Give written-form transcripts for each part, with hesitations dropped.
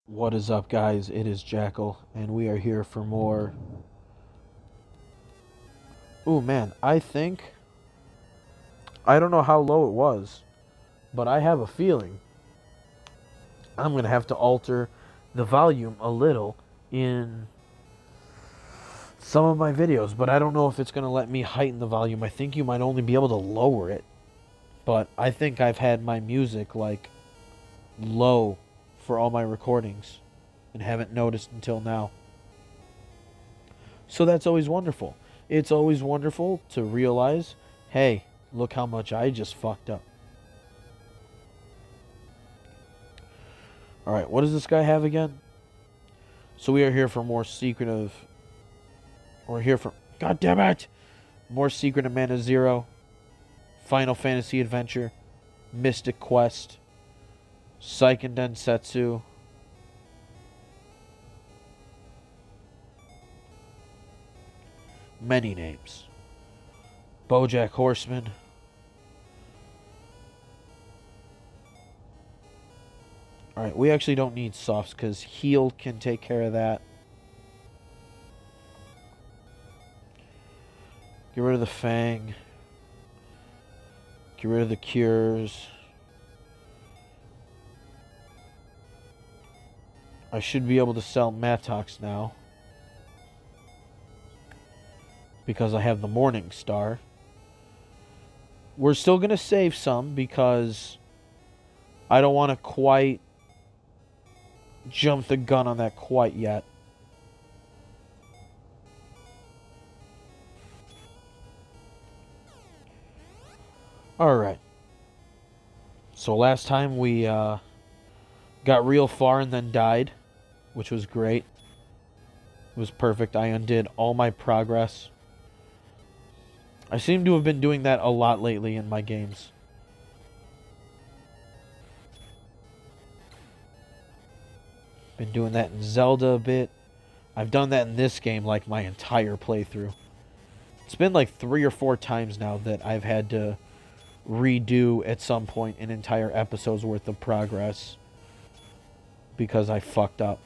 What is up, guys? It is Jackal, and we are here for more. Ooh, man, I don't know how low it was, but I have a feeling I'm going to have to alter the volume a little in some of my videos, but I don't know if it's going to let me heighten the volume. I think you might only be able to lower it, but I think I've had my music, like, low for all my recordings and haven't noticed until now. So that's always wonderful. It's always wonderful to realize, hey, look how much I just fucked up. Alright, what does this guy have again? So we are here for more secretive... We're here for... God damn it! More Secret of Mana Zero. Final Fantasy Adventure. Mystic Quest. Seiken Densetsu. Many names. Bojack Horseman. Alright, we actually don't need softs because heal can take care of that. Get rid of the Fang. Get rid of the cures. I should be able to sell Mattox now, because I have the Morning Star. We're still going to save some because I don't want to quite jump the gun on that quite yet. Alright. So last time we got real far and then died, which was great. It was perfect. I undid all my progress. I seem to have been doing that a lot lately in my games. Been doing that in Zelda a bit. I've done that in this game like my entire playthrough. It's been like 3 or 4 times now that I've had to redo at some point an entire episode's worth of progress because I fucked up.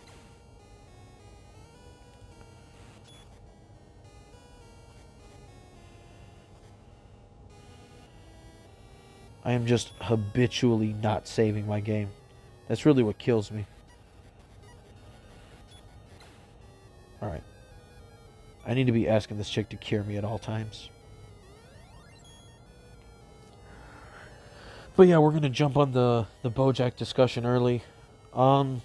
I am just habitually not saving my game. That's really what kills me. Alright. I need to be asking this chick to cure me at all times. But yeah, we're going to jump on the Bojack discussion early. What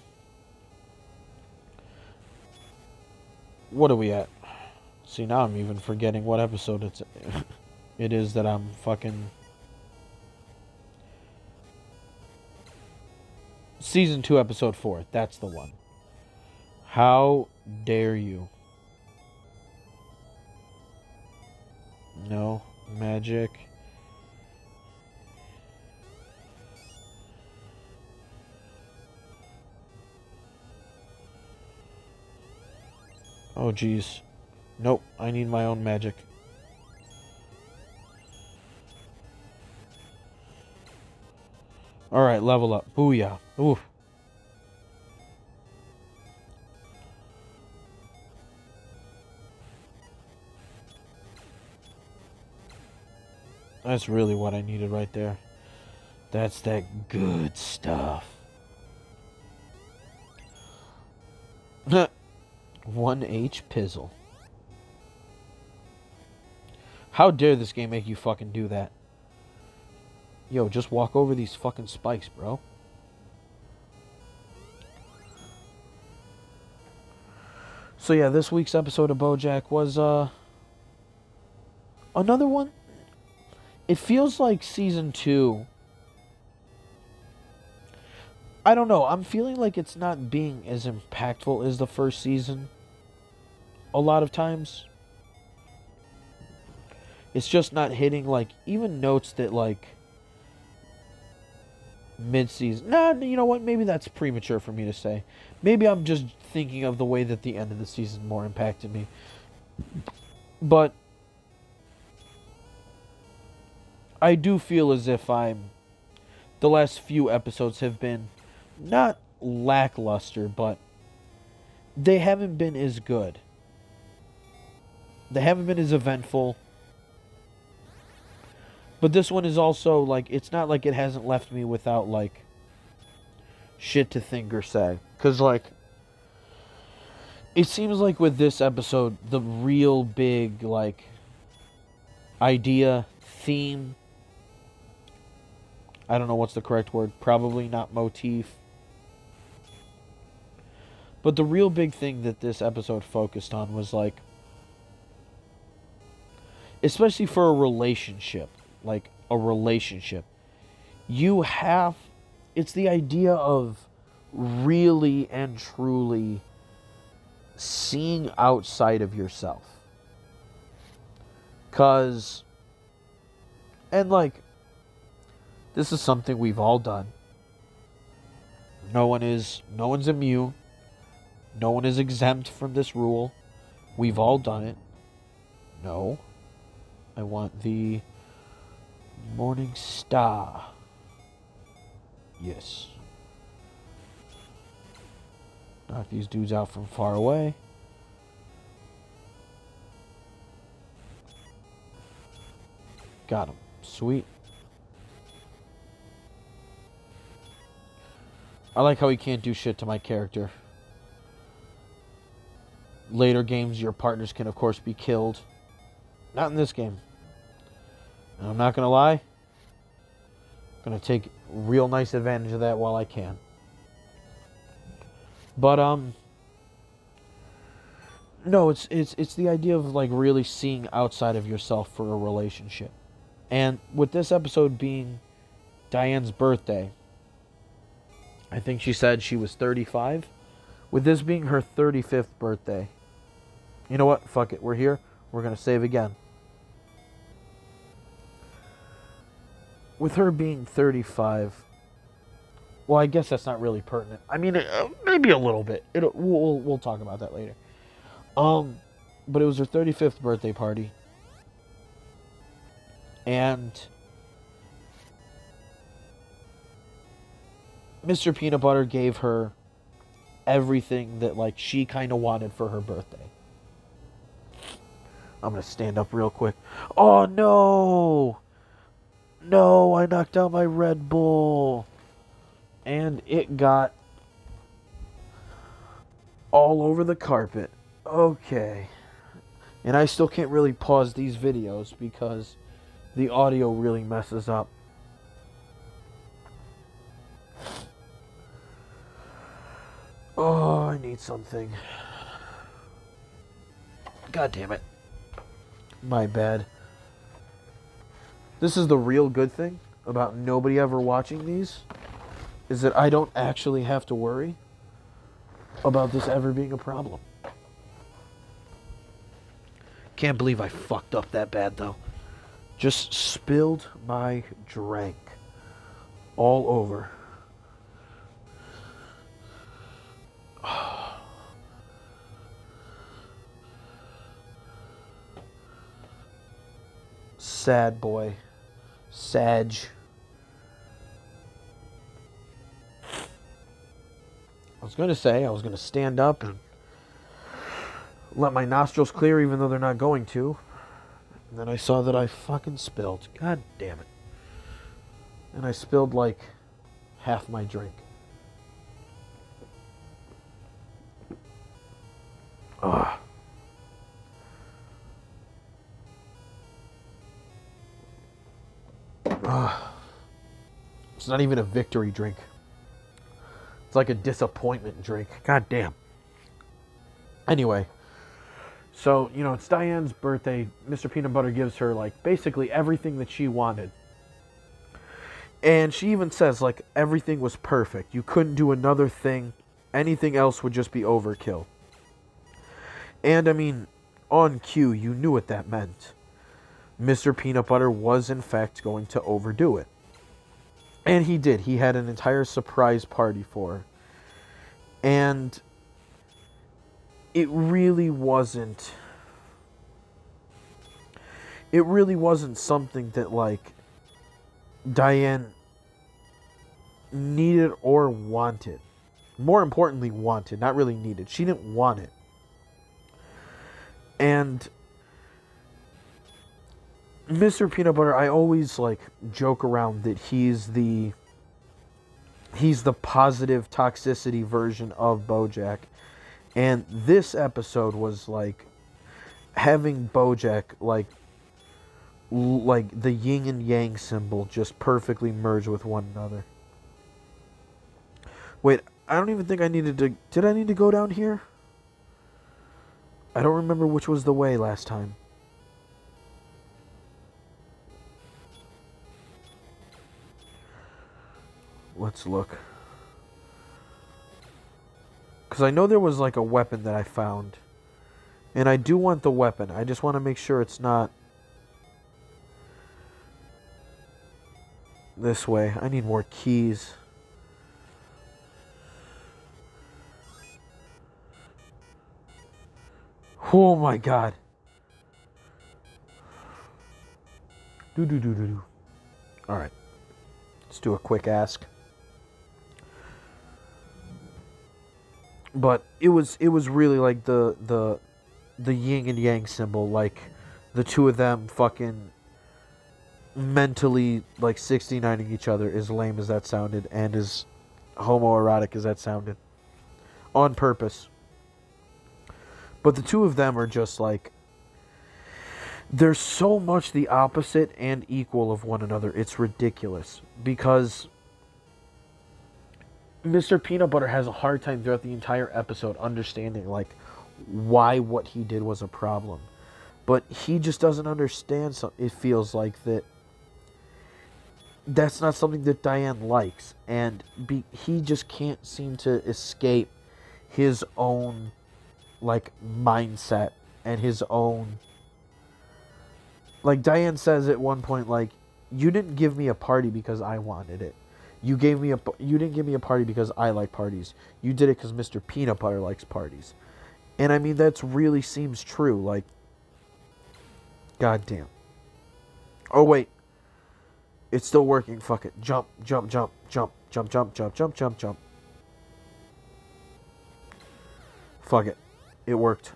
are we at? See, now I'm even forgetting what episode it is that I'm fucking... Season 2, Episode 4. That's the one. How dare you? No magic. Oh, jeez. Nope, I need my own magic. Alright, level up. Booyah. Oof. That's really what I needed right there. That's that good stuff. 1H Pizzle. How dare this game make you fucking do that? Yo, just walk over these fucking spikes, bro. So yeah, this week's episode of Bojack was, another one. It feels like Season 2. I don't know, I'm feeling like it's not being as impactful as the first season. A lot of times. It's just not hitting, like, even notes that, like, mid-season. Nah, you know what? Maybe that's premature for me to say. Maybe I'm just thinking of the way that the end of the season more impacted me. But I do feel as if the last few episodes have been not lackluster, but they haven't been as good. They haven't been as eventful. But this one is also, like, it's not like it hasn't left me without, like, shit to think or say. Because, like, it seems like with this episode, the real big, like, idea, theme, I don't know what's the correct word, probably not motif. But the real big thing that this episode focused on was, like, especially for a relationship, like a relationship, you have, it's the idea of really and truly seeing outside of yourself. Cause, and like, this is something we've all done. No one's immune. No one is exempt from this rule. We've all done it. No. I want the Morning Star. Yes. Knock these dudes out from far away. Got him. Sweet. I like how he can't do shit to my character. Later games, your partners can, of course, be killed. Not in this game. And I'm not going to lie. I'm going to take real nice advantage of that while I can. But, no, it's the idea of, like, really seeing outside of yourself for a relationship. And with this episode being Diane's birthday, I think she said she was 35. With this being her 35th birthday, you know what? Fuck it. We're here. We're going to save again. With her being 35, well, I guess that's not really pertinent. I mean, maybe a little bit. We'll talk about that later. But it was her 35th birthday party. And Mr. Peanut Butter gave her everything that, like, she kind of wanted for her birthday. I'm going to stand up real quick. Oh, no! No, I knocked out my Red Bull. And it got all over the carpet. Okay. And I still can't really pause these videos because the audio really messes up. Oh, I need something. God damn it. My bad. This is the real good thing about nobody ever watching these, is that I don't actually have to worry about this ever being a problem. Can't believe I fucked up that bad, though. Just spilled my drink all over. Sad boy. Sag. I was going to say, I was going to stand up and let my nostrils clear even though they're not going to. And then I saw that I fucking spilled. God damn it. And I spilled like half my drink. Ugh. It's not even a victory drink. It's like a disappointment drink. God damn. Anyway. So, you know, it's Diane's birthday. Mr. Peanut Butter gives her, like, basically everything that she wanted. And she even says, like, everything was perfect. You couldn't do another thing. Anything else would just be overkill. And, I mean, on cue, you knew what that meant. Mr. Peanut Butter was, in fact, going to overdo it. And he did. He had an entire surprise party for her. And it really wasn't... It really wasn't something that, like, Diane needed or wanted. More importantly, wanted, not really needed. She didn't want it. And Mr. Peanut Butter, I always like joke around that he's the positive toxicity version of Bojack. And this episode was like having Bojack like the yin and yang symbol just perfectly merge with one another. Wait, I don't even think I needed to... Did I need to go down here? I don't remember which was the way last time. Let's look. Because I know there was like a weapon that I found. And I do want the weapon. I just want to make sure it's not this way. I need more keys. Oh my god. Alright. Let's do a quick ask. But it was really like the yin and yang symbol, like the two of them fucking mentally like 69ing each other, as lame as that sounded and as homoerotic as that sounded, on purpose. But the two of them are just like, they're so much the opposite and equal of one another. It's ridiculous. Because Mr. Peanut Butter has a hard time throughout the entire episode understanding like why what he did was a problem. But he just doesn't understand, it feels like, that's not something that Diane likes. And he just can't seem to escape his own like mindset and his own, like Diane says at one point, like, you didn't give me a party because I wanted it. You didn't give me a party because I like parties. You did it because Mr. Peanut Butter likes parties. And I mean, that's really seems true. Like, goddamn. Oh wait, it's still working. Fuck it. Jump, jump, jump, jump, jump, jump, jump, jump, jump, jump. Fuck it. It worked.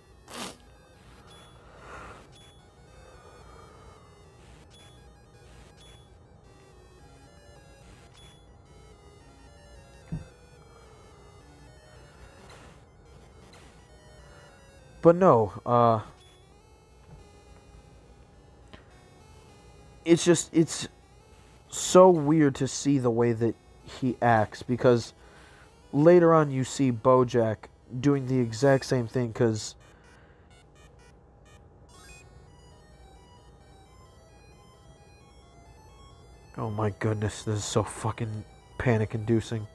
But no, it's so weird to see the way that he acts, because later on you see Bojack doing the exact same thing, because oh my goodness, this is so fucking panic-inducing.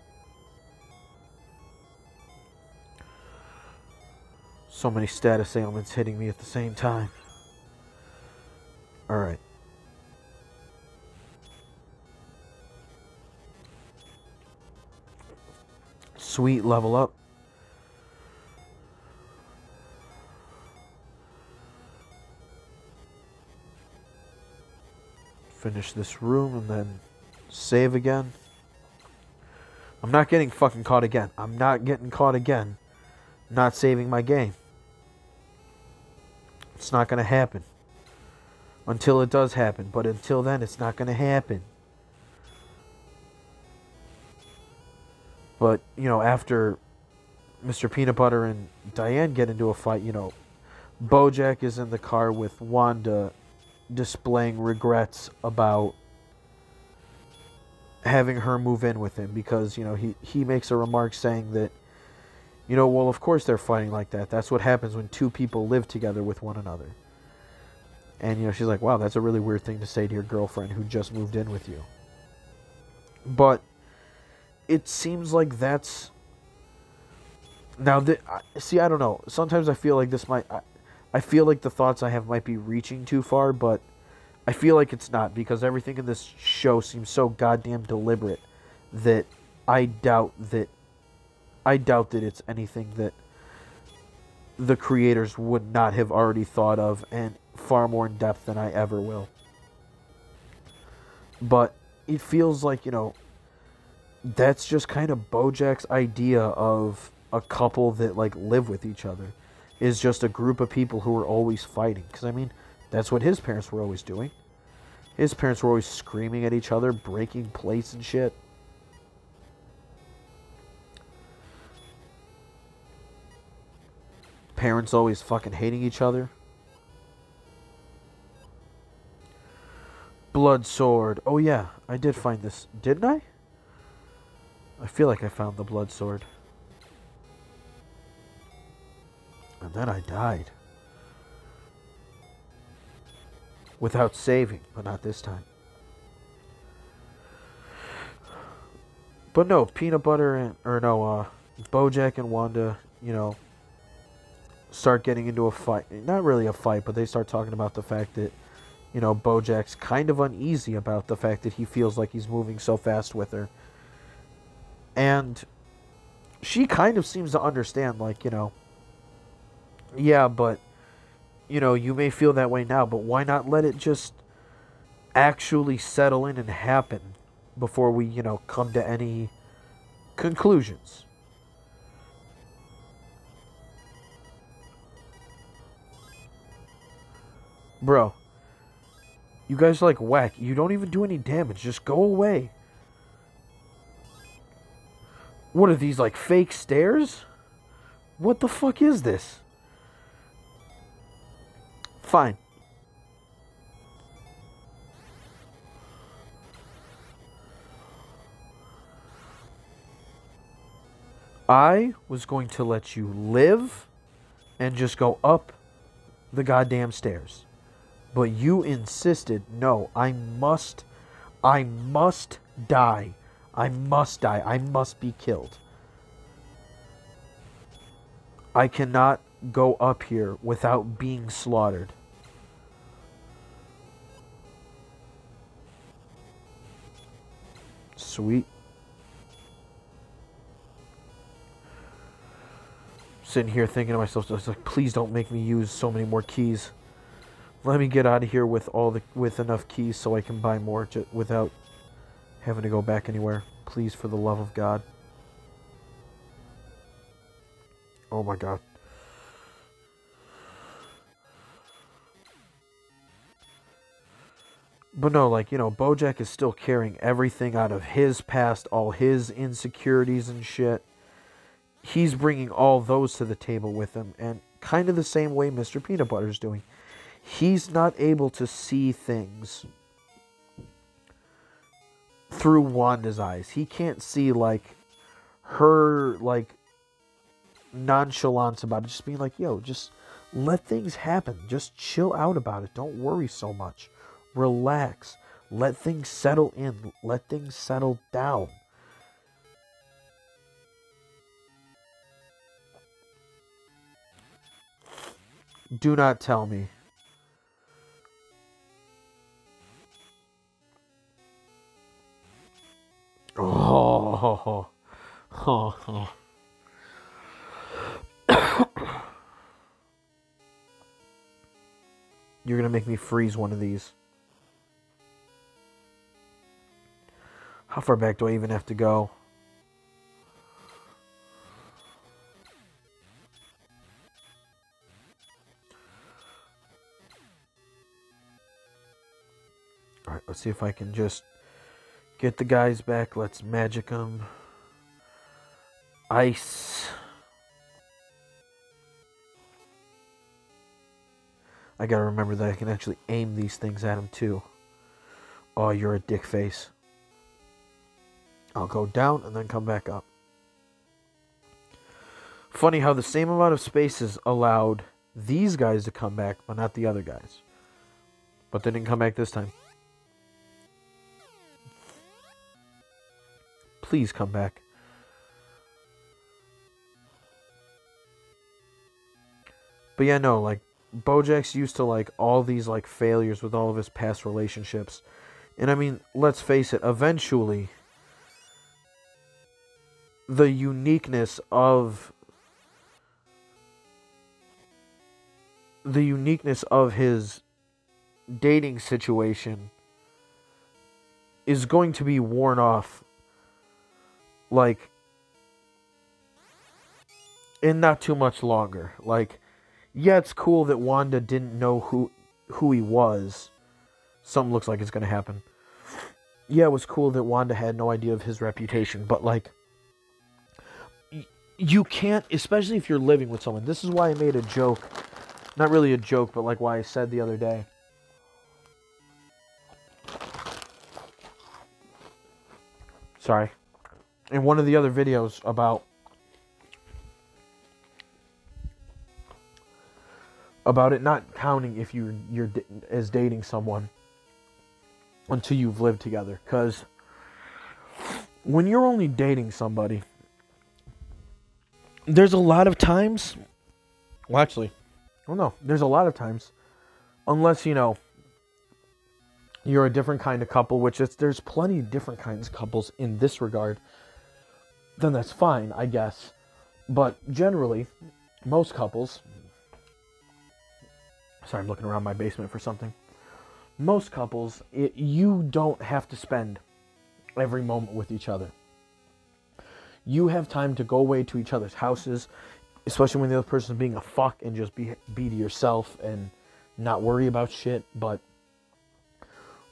So many status ailments hitting me at the same time. Alright. Sweet, level up. Finish this room and then save again. I'm not getting fucking caught again. I'm not getting caught again. Not saving my game. It's not going to happen. Until it does happen. But until then, it's not going to happen. But, you know, after Mr. Peanut Butter and Diane get into a fight, you know, Bojack is in the car with Wanda displaying regrets about having her move in with him. Because, you know, he makes a remark saying that, you know, well, of course they're fighting like that. That's what happens when two people live together with one another. And, you know, she's like, wow, that's a really weird thing to say to your girlfriend who just moved in with you. But it seems like that's... Now, see, I don't know. Sometimes I feel like this might... I feel like the thoughts I have might be reaching too far, but I feel like it's not, because everything in this show seems so goddamn deliberate that I doubt that it's anything that the creators would not have already thought of, and far more in depth than I ever will. But it feels like, you know, that's just kind of Bojack's idea of a couple that like live with each other, is just a group of people who are always fighting. Because I mean, that's what his parents were always doing. His parents were always screaming at each other, breaking plates and shit. Parents always fucking hating each other. Blood sword. Oh yeah, I did find this. Didn't I? I feel like I found the blood sword. And then I died. Without saving, but not this time. But no, Peanut Butter and... Or no, Bojack and Wanda, you know, start getting into a fight. Not really a fight, but they start talking about the fact that, you know, Bojack's kind of uneasy about the fact that he feels like he's moving so fast with her. And she kind of seems to understand, like, you know, yeah, but, you know, you may feel that way now, but why not let it just actually settle in and happen before we, you know, come to any conclusions? Bro, you guys are like whack. You don't even do any damage. Just go away. What are these, like, fake stairs? What the fuck is this? Fine. I was going to let you live and just go up the goddamn stairs. But you insisted, no, I must die. I must die. I must be killed. I cannot go up here without being slaughtered. Sweet. Sitting here thinking to myself, just like, please don't make me use so many more keys. Let me get out of here with enough keys so I can buy more without having to go back anywhere. Please, for the love of God. Oh my God. But no, like, you know, Bojack is still carrying everything out of his past, all his insecurities and shit. He's bringing all those to the table with him, and kind of the same way Mr. Peanut Butter's doing. He's not able to see things through Wanda's eyes. He can't see, like, her, like, nonchalance about it. Just being like, yo, just let things happen. Just chill out about it. Don't worry so much. Relax. Let things settle in. Let things settle down. Do not tell me. Oh. Oh. You're gonna make me freeze one of these. How far back do I even have to go? Alright, let's see if I can just get the guys back. Let's magic them. Ice. I gotta remember that I can actually aim these things at him too. Oh, you're a dick face. I'll go down and then come back up. Funny how the same amount of spaces allowed these guys to come back, but not the other guys. But they didn't come back this time. Please come back. But yeah, no, like, Bojack's used to, like, all these, like, failures with all of his past relationships. And I mean, let's face it, eventually the uniqueness of his dating situation is going to be worn off like, in not too much longer. Like, yeah, it's cool that Wanda didn't know who he was. Something looks like it's going to happen. Yeah, it was cool that Wanda had no idea of his reputation, but, like, you can't, especially if you're living with someone. This is why I made a joke. Not really a joke, but, like, why I said the other day. Sorry. In one of the other videos about it not counting if you're as dating someone until you've lived together. Because when you're only dating somebody, there's a lot of times, well, actually, well, no, there's a lot of times, unless, you know, you're a different kind of couple, which is, there's plenty of different kinds of couples in this regard, then that's fine, I guess. But generally, most couples, sorry, I'm looking around my basement for something. Most couples, you don't have to spend every moment with each other. You have time to go away to each other's houses, especially when the other person's being a fuck, and just be to yourself and not worry about shit. But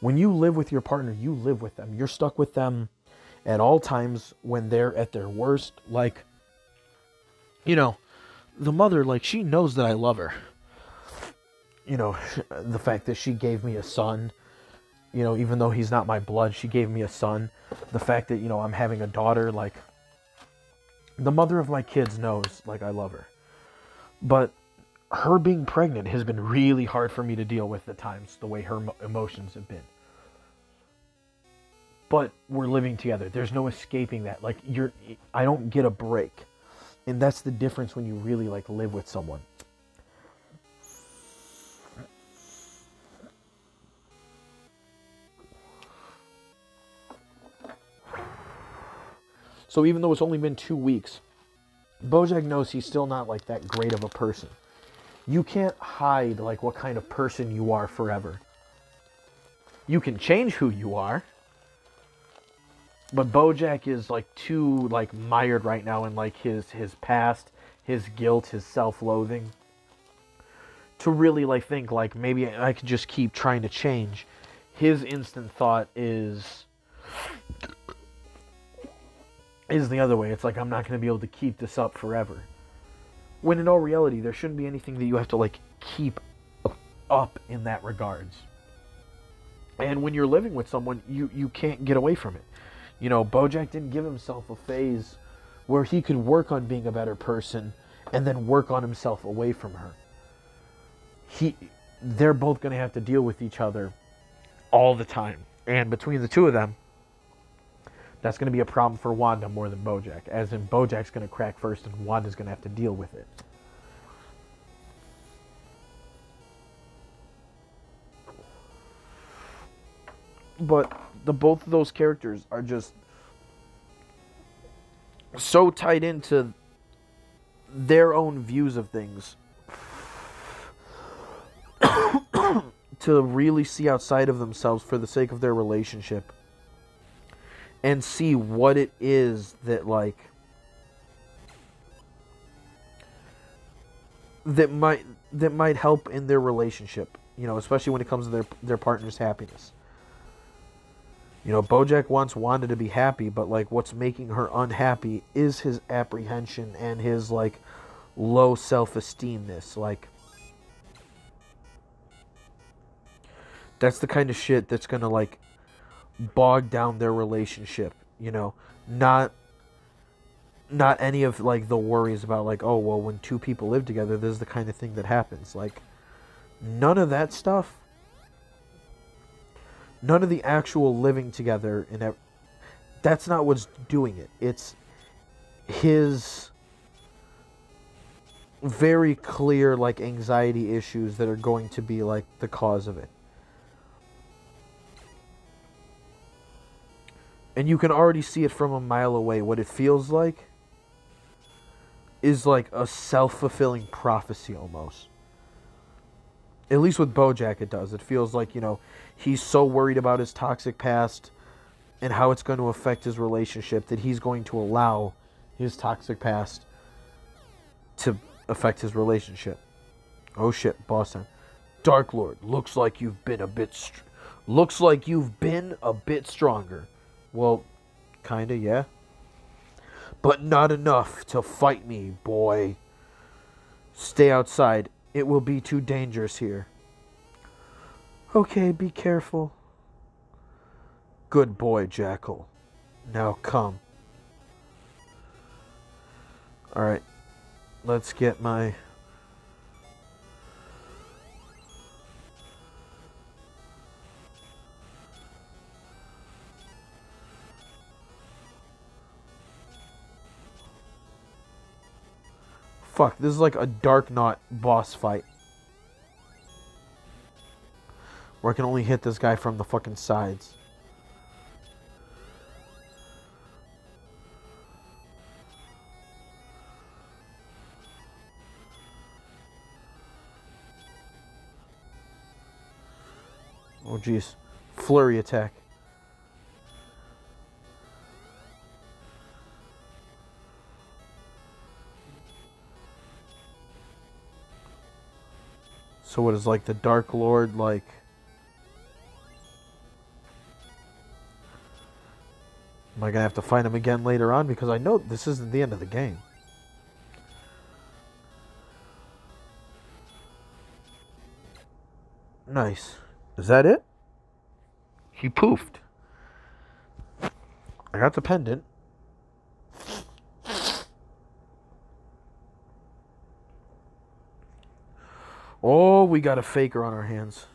when you live with your partner, you live with them. You're stuck with them at all times when they're at their worst. Like, you know, the mother, like, she knows that I love her. You know, the fact that she gave me a son, you know, even though he's not my blood, she gave me a son. The fact that, you know, I'm having a daughter, like, the mother of my kids knows, like, I love her. But her being pregnant has been really hard for me to deal with at times, the way her emotions have been. But we're living together. There's no escaping that. Like, I don't get a break. And that's the difference when you really, like, live with someone. So even though it's only been 2 weeks, Bojack knows he's still not, like, that great of a person. You can't hide, like, what kind of person you are forever. You can change who you are. But Bojack is, like, too, like, mired right now in, like, his past, his guilt, his self-loathing, to really, like, think, like, maybe I could just keep trying to change. His instant thought is the other way. It's like, I'm not going to be able to keep this up forever. When in all reality, there shouldn't be anything that you have to, like, keep up in that regards. And when you're living with someone, you can't get away from it. You know, Bojack didn't give himself a phase where he could work on being a better person and then work on himself away from her. They're both going to have to deal with each other all the time. And between the two of them, that's going to be a problem for Wanda more than Bojack. As in, Bojack's going to crack first and Wanda's going to have to deal with it. But both of those characters are just so tied into their own views of things to really see outside of themselves for the sake of their relationship and see what it is that, like, that might help in their relationship, you know, especially when it comes to their partner's happiness. You know, Bojack wants Wanda to be happy, but, like, what's making her unhappy is his apprehension and his, like, low self-esteemness. Like, that's the kind of shit that's gonna, like, bog down their relationship, you know. Not any of, like, the worries about, like, oh, well, when two people live together, this is the kind of thing that happens. Like, none of that stuff. None of the actual living together, that's not what's doing it. It's his very clear, like, anxiety issues that are going to be, like, the cause of it. And you can already see it from a mile away. What it feels like is like a self-fulfilling prophecy almost. At least with Bojack it does. It feels like, you know, he's so worried about his toxic past and how it's going to affect his relationship, that he's going to allow his toxic past to affect his relationship. Oh shit, boss time. Dark Lord, looks like you've been a bit stronger. Well, kinda, yeah. But not enough to fight me, boy. Stay outside. It will be too dangerous here. Okay, be careful. Good boy, Jackal. Now come. Alright. Let's get my... Fuck, this is like a Dark Knot boss fight. Where I can only hit this guy from the fucking sides. Oh jeez. Flurry attack. So what is like the Dark Lord like? Am I gonna have to fight him again later on? Because I know this isn't the end of the game. Nice. Is that it? He poofed. I got the pendant. Oh, we got a faker on our hands.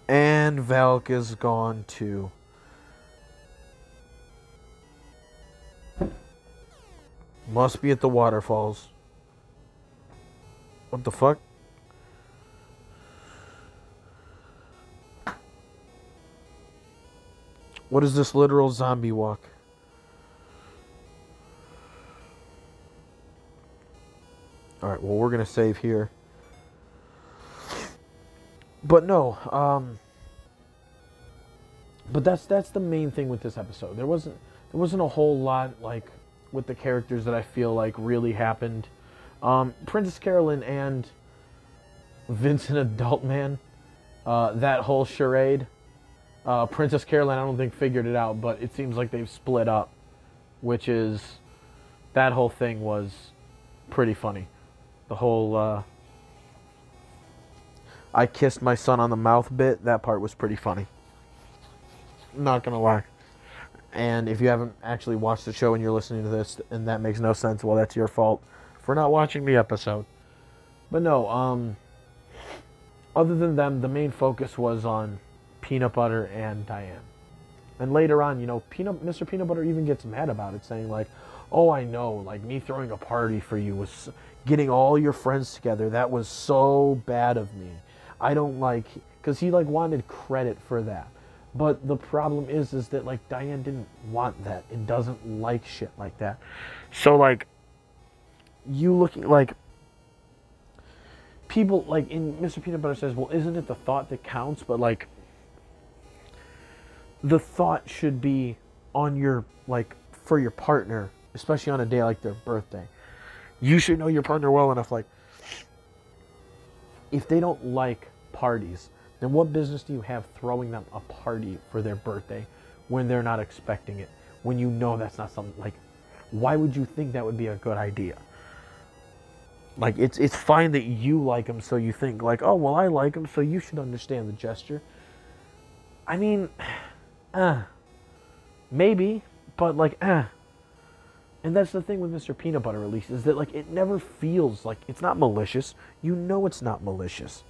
And Valk is gone too. Must be at the waterfalls. What the fuck? What is this literal zombie walk? Alright, well, we're gonna save here. But no, but that's the main thing with this episode. There wasn't a whole lot like with the characters that I feel like really happened. Princess Carolyn and Vincent Adult Man, that whole charade. Princess Carolyn, I don't think figured it out, but it seems like they've split up, which is, that whole thing was pretty funny. The whole, I kissed my son on the mouth bit, that part was pretty funny. Not gonna lie. And if you haven't actually watched the show and you're listening to this and that makes no sense, well, that's your fault for not watching the episode. But no, other than them, the main focus was on Peanut Butter and Diane. And later on, you know, Mr. Peanut Butter even gets mad about it, saying like, oh, I know, like me throwing a party for you was getting all your friends together. That was so bad of me. I don't like, because he like wanted credit for that. But the problem is that like Diane didn't want that and doesn't like shit like that. So like, you looking like, people like in Mr. Peanut Butter says, well, isn't it the thought that counts? But like, the thought should be on your, like, for your partner, especially on a day like their birthday. You should know your partner well enough, like, if they don't like parties, then what business do you have throwing them a party for their birthday when they're not expecting it? When you know that's not something, like, why would you think that would be a good idea? Like, it's fine that you like them, so you think, like, oh, well, I like them, so you should understand the gesture. I mean, maybe, but like, And that's the thing with Mr. Peanut Butter release, is that like, it never feels like, it's not malicious. You know it's not malicious.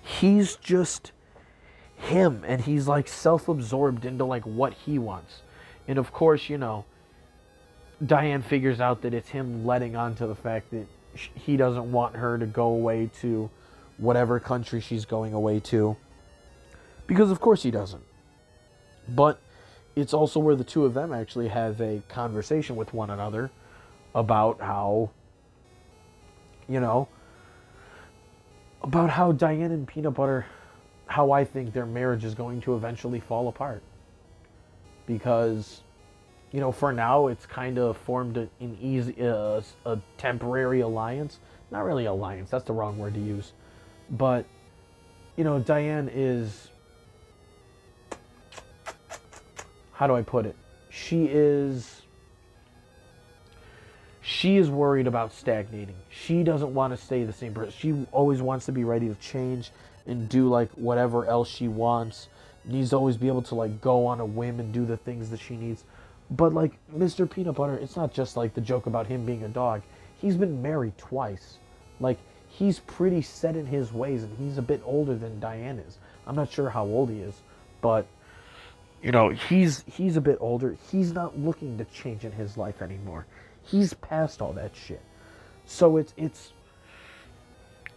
He's just him, and he's like self-absorbed into like what he wants. And of course, you know, Diane figures out that it's him letting on to the fact that he doesn't want her to go away to whatever country she's going away to. Because of course he doesn't. But it's also where the two of them actually have a conversation with one another about how you know, about how Diane and Peanut Butter, how I think their marriage is going to eventually fall apart. Because, you know, for now it's kind of formed a temporary alliance. Not really alliance, that's the wrong word to use. But, you know, Diane is, how do I put it? She is worried about stagnating. She doesn't want to stay the same person. She always wants to be ready to change and do like whatever else she wants. Needs to always be able to like go on a whim and do the things that she needs. But like Mr. Peanut Butter, it's not just like the joke about him being a dog. He's been married twice. Like, he's pretty set in his ways, and he's a bit older than Diane is. I'm not sure how old he is, but you know, he's a bit older. He's not looking to change in his life anymore. He's past all that shit. So it's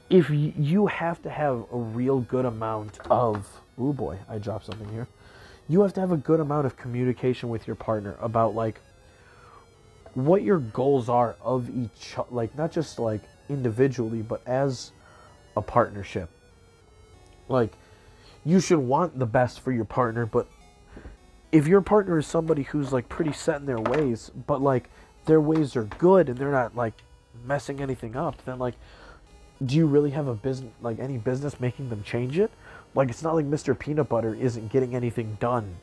if you have to have a real good amount of, oh boy, I dropped something here. You have to have a good amount of communication with your partner about like what your goals are of each, like not just like individually, but as a partnership. Like, you should want the best for your partner, but if your partner is somebody who's like pretty set in their ways, but like their ways are good and they're not like messing anything up, then like, do you really have a business, like any business making them change it? Like, it's not like Mr. Peanut Butter isn't getting anything done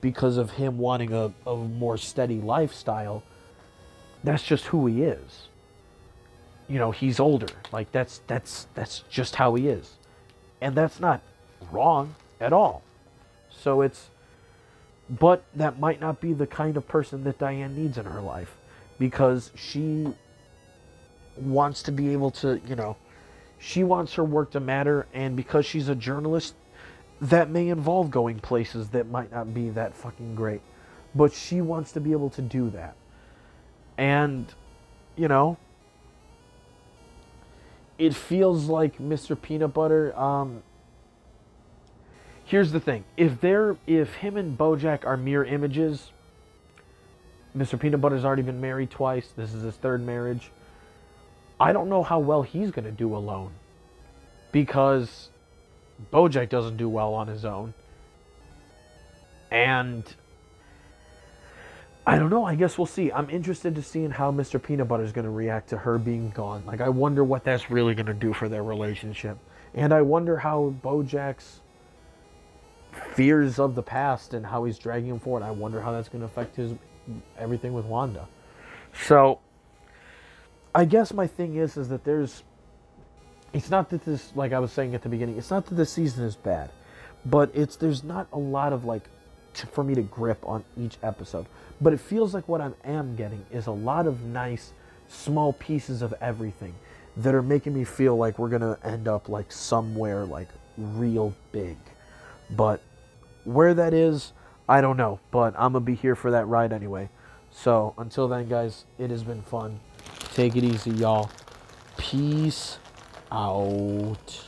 because of him wanting a more steady lifestyle. That's just who he is. You know, he's older. Like, that's just how he is. And that's not wrong at all. So it's, but that might not be the kind of person that Diane needs in her life, because she wants to be able to, you know, she wants her work to matter, and because she's a journalist, that may involve going places that might not be that fucking great. But she wants to be able to do that. And, you know, it feels like Mr. Peanut Butter, here's the thing. If him and Bojack are mirror images, Mr. Peanut Butter's already been married twice. This is his third marriage. I don't know how well he's going to do alone, because Bojack doesn't do well on his own. And I don't know. I guess we'll see. I'm interested to seeing how Mr. Peanut Butter is going to react to her being gone. Like, I wonder what that's really going to do for their relationship. And I wonder how Bojack's fears of the past and how he's dragging him forward, I wonder how that's going to affect his everything with Wanda. So I guess my thing is that it's not that this, like I was saying at the beginning, it's not that this season is bad, but there's not a lot of like for me to grip on each episode. But it feels like what I am getting is a lot of nice small pieces of everything that are making me feel like we're gonna end up like somewhere like real big. But where that is, I don't know. But I'm gonna be here for that ride anyway. So until then, guys, it has been fun. Take it easy, y'all. Peace out.